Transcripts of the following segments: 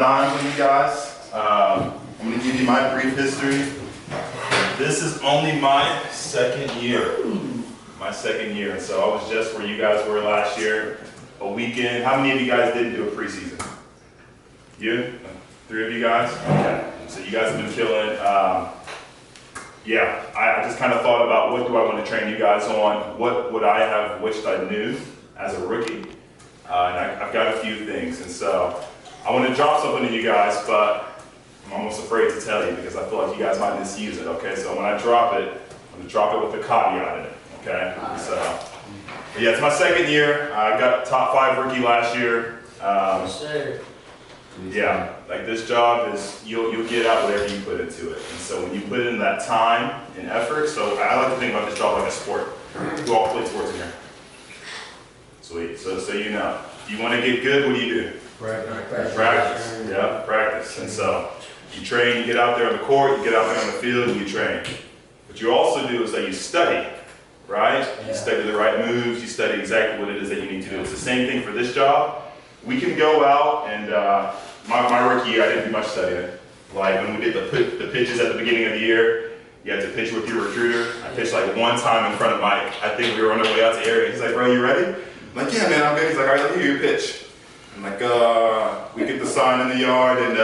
dimes on you guys. I'm going to give you my brief history. This is only my second year. My second year. And so I was just where you guys were last year. A weekend. How many of you guys didn't do a preseason? You? 3 of you guys? Okay. So you guys have been killing. Yeah, I just kind of thought about what do I want to train you guys on? What would I have wished I knew as a rookie? And I've got a few things. And so I want to drop something to you guys, but I'm almost afraid to tell you because I feel like you guys might misuse it, okay? So when I drop it, I'm going to drop it with a caveat in it, okay? So, but yeah, it's my second year. I got top 5 rookie last year. Yeah, like this job is, you'll get out whatever you put into it. And so when you put in that time and effort, so I like to think about this job like a sport. Who all play sports in here? Sweet, so you know. If you want to get good, what do? Practice. Yeah, practice. And so you train, you get out there on the court, you get out there on the field, and you train. What you also do is that you study, right? You study the right moves, you study exactly what it is that you need to do. It's the same thing for this job. We can go out and, my rookie year, I didn't do much studying. Like when we did the pitches at the beginning of the year, you had to pitch with your recruiter. I pitched like one time in front of Mike. I think we were on our way out to area. He's like, bro, you ready? I'm like, yeah, man, I'm good. He's like, all right, let me hear your pitch. I'm like, we get the sign in the yard and,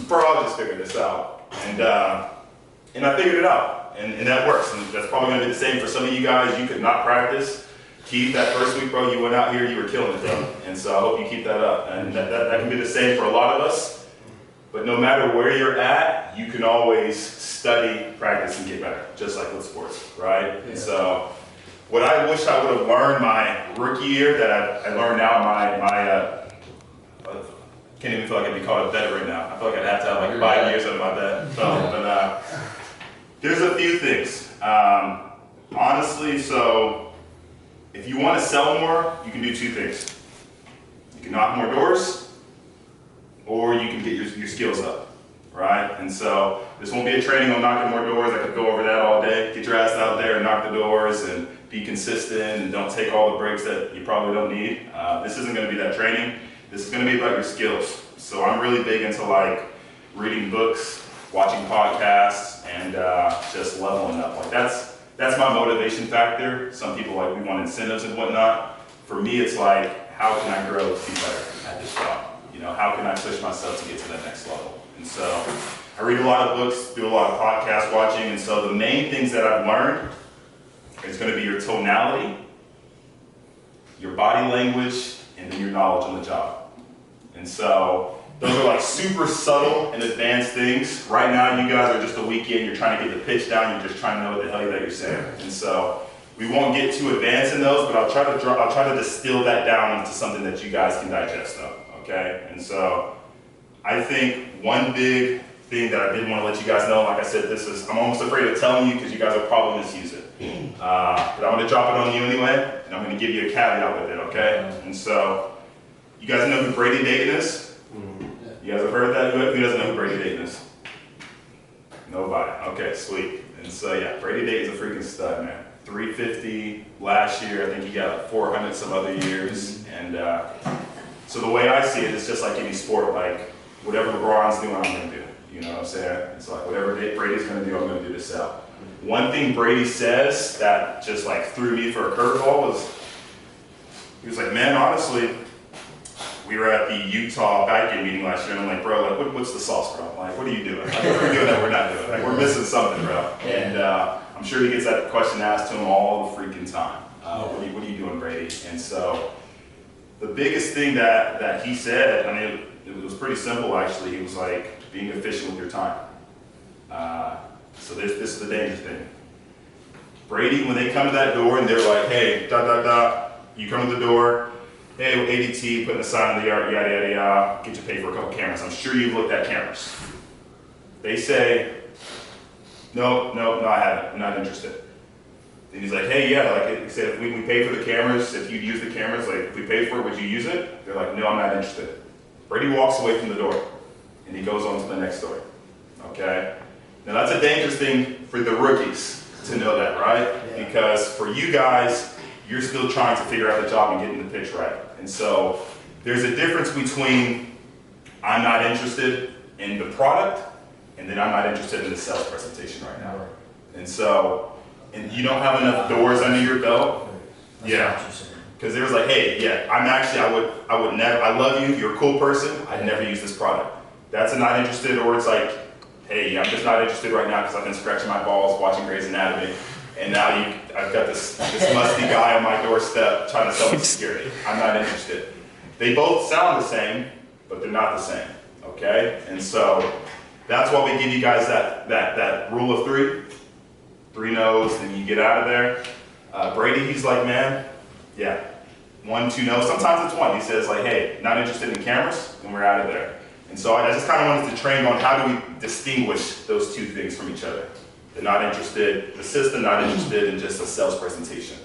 bro, I'll just figure this out. And I figured it out, and that works. And that's probably gonna be the same for some of you guys. You could not practice. Keith, that first week, bro, you went out here, you were killing it, bro. And so I hope you keep that up. And that can be the same for a lot of us. But no matter where you're at, you can always study, practice, and get better, just like with sports, right? Yeah. And so what I wish I would have learned my rookie year that I learned now I can't even feel like I'd be called a veteran now. I feel like I'd have to have like 5 years under my belt. But there's a few things. Honestly, so if you want to sell more, you can do 2 things. You can knock more doors, or you can get your skills up, right? And so this won't be a training on knocking more doors. I could go over that all day. Get your ass out there and knock the doors and be consistent and don't take all the breaks that you probably don't need. This isn't going to be that training. This is going to be about your skills. So I'm really big into like reading books, watching podcasts, and just leveling up. Like that's my motivation factor. Some people like we want incentives and whatnot. For me, it's like, how can I grow to be better at this job? You know, how can I push myself to get to that next level? And so I read a lot of books, do a lot of podcast watching, and so the main things that I've learned is going to be your tonality, your body language, and then your knowledge on the job. And so those are like super subtle and advanced things. Right now, you guys are just a weekend, you're trying to get the pitch down, you're just trying to know what the hell that you're saying. And so we won't get too advanced in those, but I'll try to distill that down into something that you guys can digest though, okay? And so I think one big thing that I did want to let you guys know, like I said, I'm almost afraid of telling you because you guys will probably misuse it. But I'm going to drop it on you anyway, and I'm going to give you a caveat with it, okay? And so you guys know who Brady Dayton is? You guys have heard of that? Who doesn't know who Brady Dayton is? Nobody. Okay, sweet. And so yeah, Brady Dayton's a freaking stud, man. 350 last year. I think he got like 400 some other years. And so the way I see it, it's just like any sport. Like whatever LeBron's doing, I'm going to do. You know what I'm saying? It's like whatever Brady's going to do, I'm going to do to sell. One thing Brady says that just like threw me for a curveball was, he was like, man, honestly, we were at the Utah back-end meeting last year, and I'm like, bro, like, what's the sauce, bro? Like, what are you doing? Like, what are we doing that we're not doing? Like, we're missing something, bro. And I'm sure he gets that question asked to him all the freaking time. What are you doing, Brady? And so the biggest thing that he said, I mean, it was pretty simple, actually. He was like, being efficient with your time. So this is the dangerous thing. Brady, when they come to that door and they're like, hey, you come to the door, hey, with ADT, putting a sign in the yard, yada, yada, yada, get you paid for a couple cameras. I'm sure you've looked at cameras. They say, no, I haven't, I'm not interested. Then he's like, hey, yeah, like he said, if we pay for the cameras, if you use the cameras, like if we paid for it, would you use it? They're like, no, I'm not interested. Brady walks away from the door and he goes on to the next door, okay? Now that's a dangerous thing for the rookies to know that, right? Yeah. Because for you guys, you're still trying to figure out the job and getting the pitch right. And so there's a difference between I'm not interested in the product, and then I'm not interested in the sales presentation right now. And so, and you don't have enough doors under your belt, yeah. Because there's like, hey, yeah, I would never, I love you, you're a cool person, I'd never use this product. That's a not interested, or it's like, hey, I'm just not interested right now because I've been scratching my balls watching Grey's Anatomy, and now I've got this musty guy on my doorstep trying to sell me security. I'm not interested. They both sound the same, but they're not the same, okay? And so that's why we give you guys that rule of three. 3 no's, then you get out of there. Brady, he's like, man, yeah, 1, 2 no's. Sometimes it's 1. He says like, hey, not interested in cameras, and we're out of there. And so I just kind of wanted to train on how do we distinguish those 2 things from each other. The not interested, the system not interested in just a sales presentation.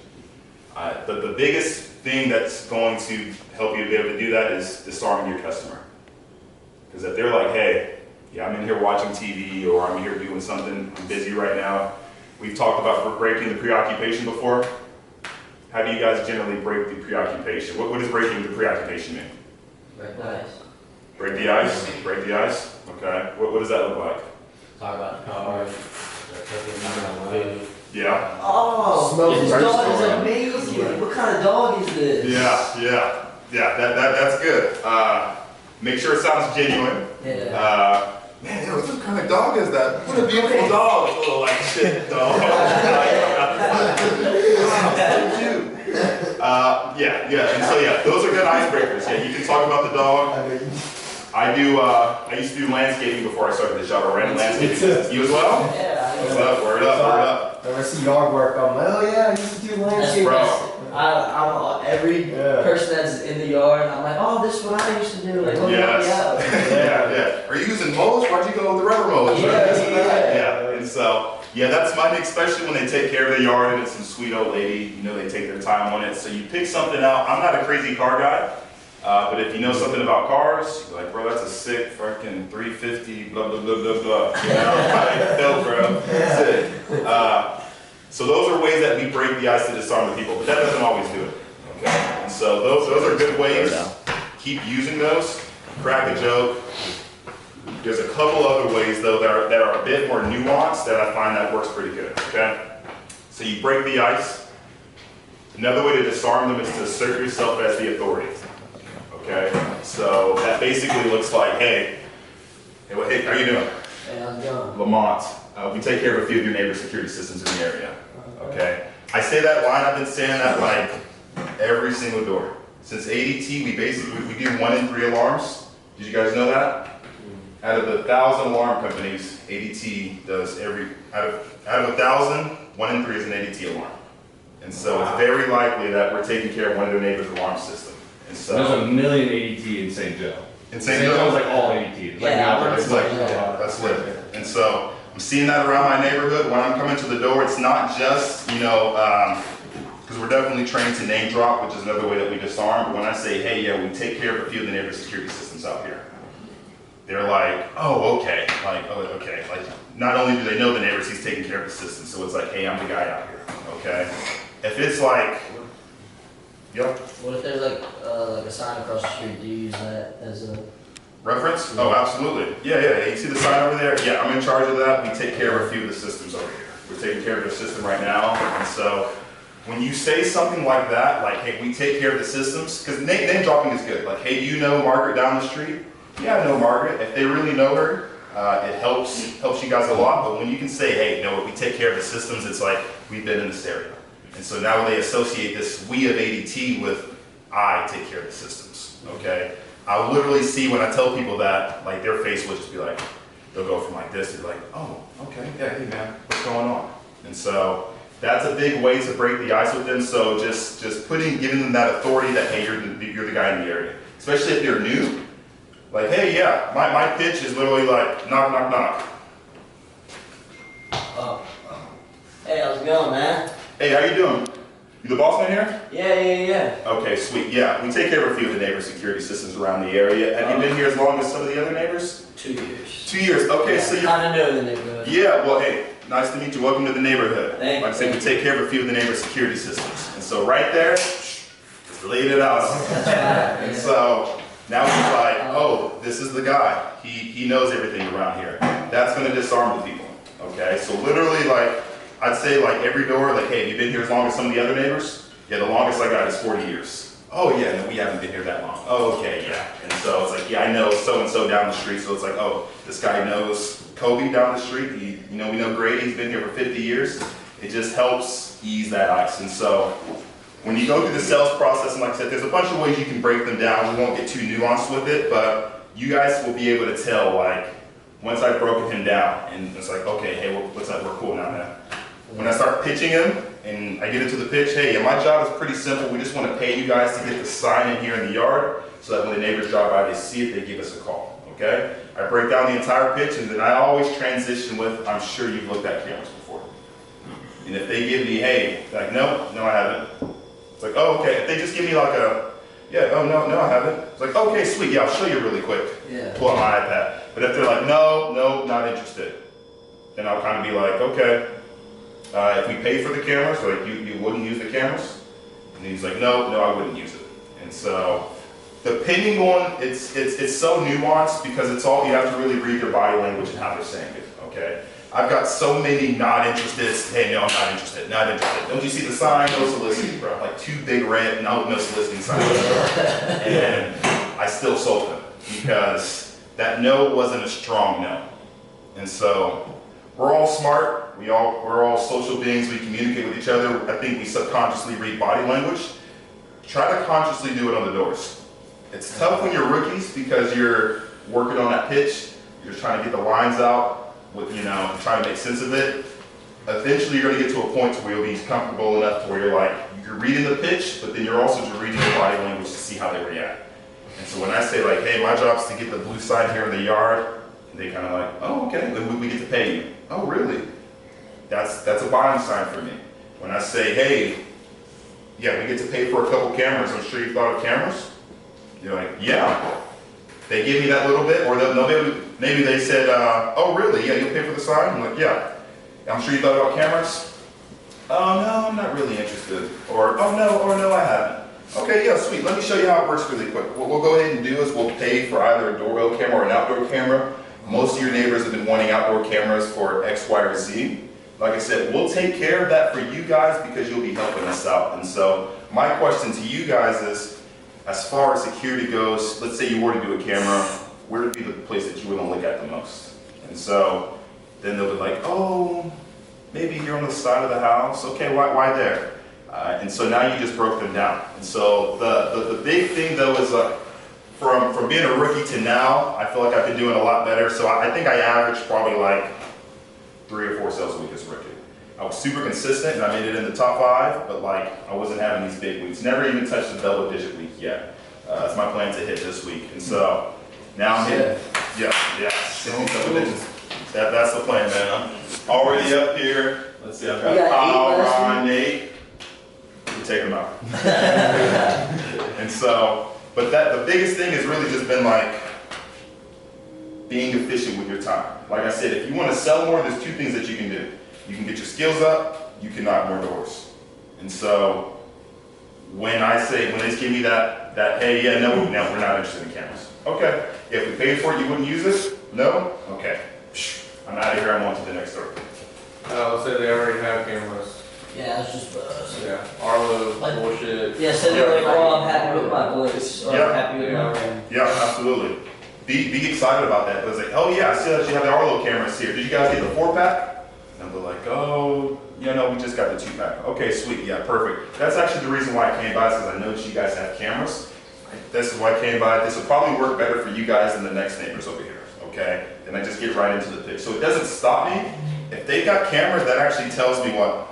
The biggest thing that's going to help you be able to do that is disarming your customer. Because if they're like, hey, yeah, I'm in here watching TV, or I'm here doing something, I'm busy right now. We've talked about breaking the preoccupation before. How do you guys generally break the preoccupation? What does breaking the preoccupation mean? Break the ice. Break the ice? Break the ice? Okay. What does that look like? Talk about the car. Yeah. Oh, this dog is amazing. What kind of dog is this? Yeah. That's good. Make sure it sounds genuine. Yeah. Man, yo, what kind of dog is that? What a beautiful dog. Oh, like shit, dog. So cute. And so those are good icebreakers. Yeah, you can talk about the dog. I used to do landscaping before I started the job. I ran landscaping. You as well? Yeah. What's up? Word up. When I see yard work, I'm like, oh yeah, I used to do landscaping. Bro. I'm every person that's in the yard, I'm like, oh, this is what I used to do. Like, Yeah. Are you using mulch? Why'd you go with the rubber mulch? Yeah. And so, that's mine, especially when they take care of the yard and it's some sweet old lady, they take their time on it. So you pick something out. I'm not a crazy car guy, but if you know something about cars, you're like, bro, that's a sick fucking 350, blah, blah, blah, blah, blah. Like, no, bro, sick. So those are ways that we break the ice to disarm the people, but that doesn't always do it, okay? And so those are good ways. Keep using those. Crack a joke. There's a couple other ways, though, that are a bit more nuanced that I find that works pretty good, okay? So you break the ice. Another way to disarm them is to assert yourself as the authority, okay? So that basically looks like, hey, how are you doing? Hey, how's it going? Lamont. We take care of a few of your neighbor security systems in the area, okay? I say that line, I've been saying that like every single door. Since ADT, we do 1 in 3 alarms. Did you guys know that? Out of the 1,000 alarm companies, ADT does out of 1,000, 1 in 3 is an ADT alarm. And so it's very likely that we're taking care of one of their neighbor's alarm system. And so there's a million ADT in St. Joe. In St. Joe? It's like all ADT. That's lit. And so I'm seeing that around my neighborhood. When I'm coming to the door, it's not just, because we're definitely trained to name drop, which is another way that we disarm. But when I say, hey, yeah, we take care of a few of the neighbor security systems out here, they're like, oh, okay. Okay. Like, not only do they know the neighbors, he's taking care of the system. So it's like, hey, I'm the guy out here, okay? If it's like, What if there's like a sign across the street? Do you use that as a reference? Oh, absolutely. Yeah. You see the sign over there? Yeah, I'm in charge of that. We take care of a few of the systems over here. We're taking care of their system right now. And so when you say something like that, like, hey, we take care of the systems, because name dropping is good. Like, hey, do you know Margaret down the street? Yeah, I know Margaret. If they really know her, it helps you guys a lot. But when you can say, hey, no, we take care of the systems, it's like, we've been in this area. And so now when they associate this we of ADT with I take care of the systems, okay? I'll literally see when I tell people that, like their face will just be like, they'll go from like this to like, oh, okay, yeah, hey man, what's going on? And so that's a big way to break the ice with them. So just giving them that authority that, hey, you're the guy in the area. Especially if they're new. Like, hey, yeah, my pitch is literally like, knock, knock, knock. Oh. Hey, how's it going, man? Hey, how you doing? You the boss man here? Yeah. Okay, sweet. Yeah, we take care of a few of the neighbor security systems around the area. Have you been here as long as some of the other neighbors? 2 years. 2 years. Okay, yeah, so you're kind of new in the neighborhood. Yeah. Well, hey, nice to meet you. Welcome to the neighborhood. Thank like I said, we take care of a few of the neighbor security systems, and so right there, just laid it out. That's right. And so Now he's like, oh, this is the guy. He knows everything around here. That's gonna disarm the people, okay? So literally, like, I'd say like every door, like, hey, have you been here as long as some of the other neighbors? Yeah, the longest I got is 40 years. Oh yeah, no, we haven't been here that long. Oh, okay, yeah. And so it's like, yeah, I know so-and-so down the street. So it's like, oh, this guy knows Kobe down the street. We know Grady, he's been here for 50 years. It just helps ease that ice. And so when you go through the sales process, and like I said, there's a bunch of ways you can break them down. We won't get too nuanced with it, but you guys will be able to tell, like, once I've broken him down, and it's like, okay, hey, what's up, we're cool now, man. When I start pitching him, and I get into the pitch, hey, my job is pretty simple. We just want to pay you guys to get the sign in here in the yard, so that when the neighbors drive by, they see it, they give us a call, okay? I break down the entire pitch, and then I always transition with, I'm sure you've looked at cameras before. And if they give me, hey, like, no, I haven't. It's like, oh, okay. If they just give me like a, yeah, oh, no, I haven't. It's like, okay, sweet, yeah, I'll show you really quick. Yeah. Pull out my iPad. But if they're like, no, not interested, then I'll kind of be like, okay. If we pay for the cameras, like you wouldn't use the cameras? And he's like, no, I wouldn't use it. And so, depending on, it's so nuanced because it's all, you have to really read their body language and how they're saying it, okay? I've got so many not interested, hey, no, I'm not interested. Don't you see the sign? No soliciting, bro. Like 2 big red, no soliciting signs. And I still sold them because that no wasn't a strong no. And so, we're all smart. We're all social beings. We communicate with each other. I think we subconsciously read body language. Try to consciously do it on the doors. It's tough when you're rookies because you're working on that pitch. You're trying to get the lines out with, trying to make sense of it. Eventually, you're going to get to a point where you'll be comfortable enough to where you're like, you're reading the pitch, but then you're also just reading the body language to see how they react. And so when I say like, hey, my job is to get the blue sign here in the yard, they kind of like, oh, okay, then we get to pay you. Oh, really? That's a buying sign for me. When I say, hey, yeah, we get to pay for a couple cameras. I'm sure you thought of cameras. You're like, yeah. They give me that little bit, or maybe they said, oh, really? Yeah, you'll pay for the sign? I'm like, yeah. I'm sure you thought about cameras. Oh, no, I'm not really interested. Or no, I haven't. Okay, yeah, sweet. Let me show you how it works really quick. What we'll go ahead and do is we'll pay for either a doorbell camera or an outdoor camera. Most of your neighbors have been wanting outdoor cameras for X, Y, or Z. Like I said, we'll take care of that for you guys because you'll be helping us out. And so my question to you guys is, as far as security goes, let's say you were to do a camera, where would be the place that you would look at the most? And so then they'll be like, oh, maybe you're on the side of the house. Okay, why there? And so now you just broke them down. And so the big thing though is from being a rookie to now, I feel like I've been doing a lot better. So I think I averaged probably like 3 or 4 sales a week as a rookie. I was super consistent and I made it in the top 5, but like I wasn't having these big weeks. Never even touched the double-digit week yet. It's my plan to hit this week. And so now I'm hitting, hitting double digits. That's the plan, man. I'm already up here. Let's see, I've got Kyle, Ron, Nate. We're taking them out. And so, but the biggest thing has really just been like being efficient with your time. Like I said, if you want to sell more, there's 2 things that you can do. You can get your skills up, you can knock more doors. And so when they just give me that hey, yeah, no, we're not interested in cameras. Okay, if we paid for it, you wouldn't use it? No? Okay, I'm out of here, I'm on to the next door. Let's say they already have cameras. Yeah, it's just buzz. Yeah, Arlo, bullshit. Yeah, so they're like, oh, I'm happy with my voice. Or I'm happy with my ring. Yeah, absolutely. Be excited about that. It was like, oh yeah, I see that you have the Arlo cameras here. Did you guys get the 4-pack? And they're like, oh, yeah, no, we just got the 2-pack. Okay, sweet, yeah, perfect. That's actually the reason why I came by, is because I know that you guys have cameras. This is why I came by. This will probably work better for you guys than the next neighbors over here, okay? And I just get right into the pitch. So it doesn't stop me. If they've got cameras, that actually tells me what?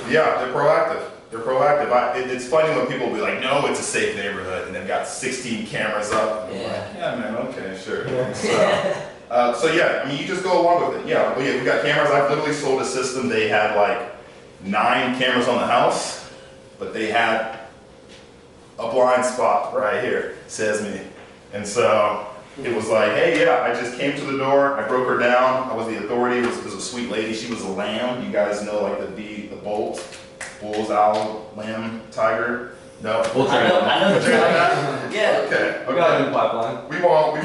Yeah, they're proactive. They're proactive. It's funny when people will be like, no, it's a safe neighborhood, and they've got 16 cameras up. And I'm like, yeah, man, okay, sure. So yeah, I mean, you just go along with it. Yeah, we got cameras. I've literally sold a system. They had like 9 cameras on the house, but they had a blind spot right here, says me. And so it was like, hey, yeah, I just came to the door. I broke her down. I was the authority. It was a sweet lady. She was a lamb. You guys know like the bolt, bulls, owl, lamb, tiger. No? We'll I train know, them. I know the Yeah. track. Yeah. Okay. We got it in the pipeline. We won't go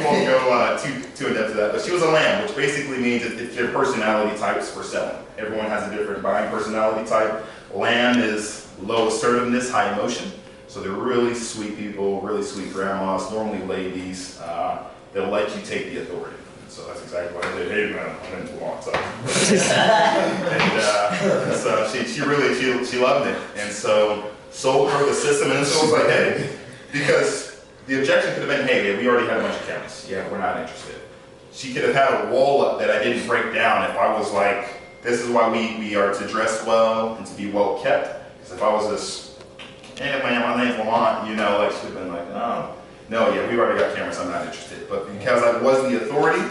too in depth to that, but she was a lamb, which basically means it's their personality types for selling. Everyone has a different buying personality type. Lamb is low assertiveness, high emotion. So they're really sweet people, really sweet grandmas, normally ladies. They'll let you take the authority. So that's exactly what I did. Hey man, I'm into lawn, so. And so she loved it. And so sold her the system, and so it was like, hey, because the objection could have been, hey, we already had a bunch of cameras. Yeah, we're not interested. She could have had a wall up that I didn't break down if I was like, this is why we are to dress well and to be well kept. Because if I was this, hey man, my name's Lamont, you know, like she'd have been like, oh, no, yeah, we've already got cameras, I'm not interested. But because I was the authority,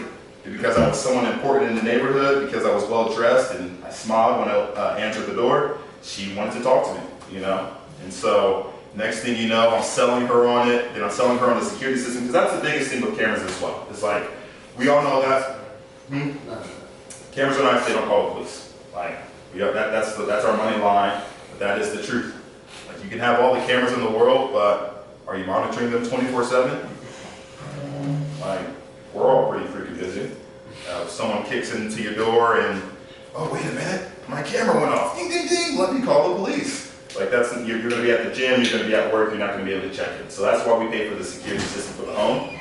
and because I was someone important in the neighborhood, because I was well dressed and I smiled when I answered the door, she wanted to talk to me, you know? And so, next thing you know, I'm selling her on it, then I'm selling her on the security system, because that's the biggest thing with cameras as well. It's like, we all know that, cameras are nice, they don't call the police. Like, that's our money line, but that is the truth. Like, you can have all the cameras in the world, but are you monitoring them 24/7? Like, we're all pretty freaking busy. If someone kicks into your door and, oh, wait a minute, my camera went off, ding, ding, ding, let me call the police. Like you're going to be at the gym, you're going to be at work, you're not going to be able to check it. So that's why we pay for the security system for the home.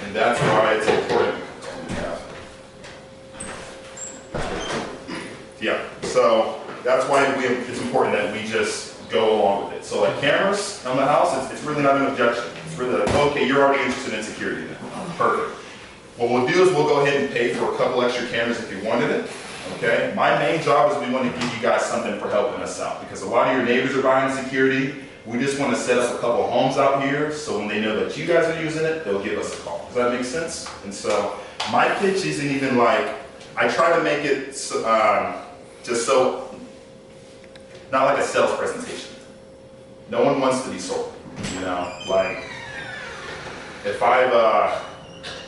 And that's why it's important. Yeah, so that's why it's important that we just go along with it. So like cameras on the house, it's really not an objection. It's really like, okay, you're already interested in security now. Perfect. What we'll do is we'll go ahead and pay for a couple extra cameras if you wanted it. Okay, my main job is we want to give you guys something for helping us out because a lot of your neighbors are buying security. We just want to set up a couple of homes out here so when they know that you guys are using it, they'll give us a call. Does that make sense? And so my pitch isn't even like, I try to make it just so, not like a sales presentation. No one wants to be sold, you know, like if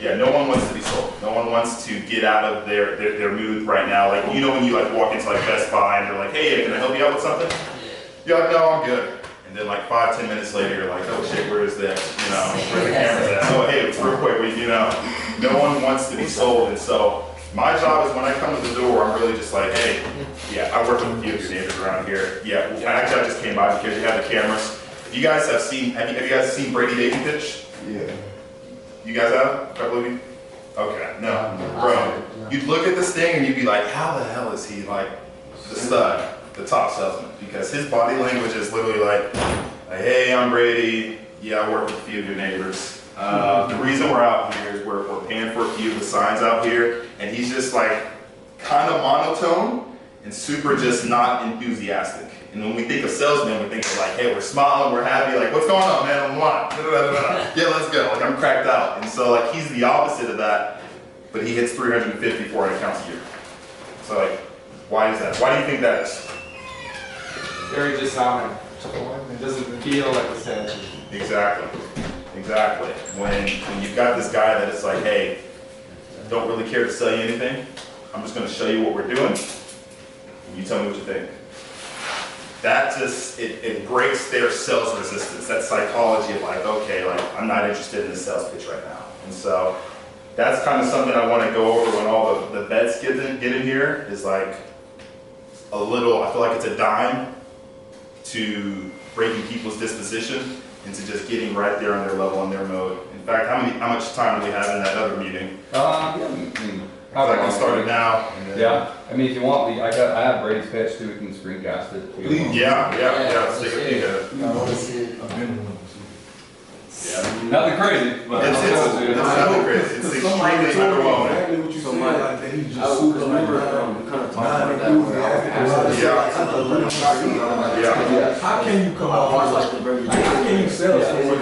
no one wants to be sold. No one wants to get out of their mood right now. Like, you know when you like walk into like Best Buy and they're like, hey, can I help you out with something? You're like, no, I'm good. And then like 5-10 minutes later, you're like, oh shit, where is this? You know, where the camera's at? Oh, hey, it's real quick, you know. No one wants to be sold. And so my job is when I come to the door, I'm really just like, hey, yeah, I work with a few of your neighbors around here. Yeah, actually I just came by because you have the cameras. If you guys have you guys seen Brady Davy pitch? Yeah. You guys have? A couple of you? Okay, no. Bro, you'd look at this thing and you'd be like, how the hell is he like the stud, the top salesman? Because his body language is literally like hey, I'm Brady. Yeah, I work with a few of your neighbors. The reason we're out here is we're paying for a few of the signs out here, and he's just like kind of monotone and super just not enthusiastic. And when we think of salesmen, we think of like, hey, we're smiling, we're happy, like, what's going on, man? I'm what? Yeah, let's go. Like, I'm cracked out. And so, like, he's the opposite of that, but he hits 350 400 accounts a year. So, like, why is that? Why do you think that is? Very disarming. It doesn't feel like a sales. Exactly. Exactly. When you've got this guy that it's like, hey, don't really care to sell you anything. I'm just going to show you what we're doing. And you tell me what you think. That just, it breaks their sales resistance, that psychology of like, okay, like I'm not interested in the sales pitch right now. And so that's kind of something I want to go over when all the vets get in here is like a little, I feel like it's a dime to breaking people's disposition into just getting right there on their level, on their mode. In fact, how much time do we have in that other meeting? I can start it now. Yeah, I mean, if you want, I have Brady's pitch too. We can screencast it. Please. Yeah. Let's take a peek at it. I want to see it. Yeah. Nothing crazy, but It's nothing crazy. It's extremely underwhelming. Exactly what you said, like that he's I just super remember kind of talking about that. Yeah. How can you come out I like the very how can you sell someone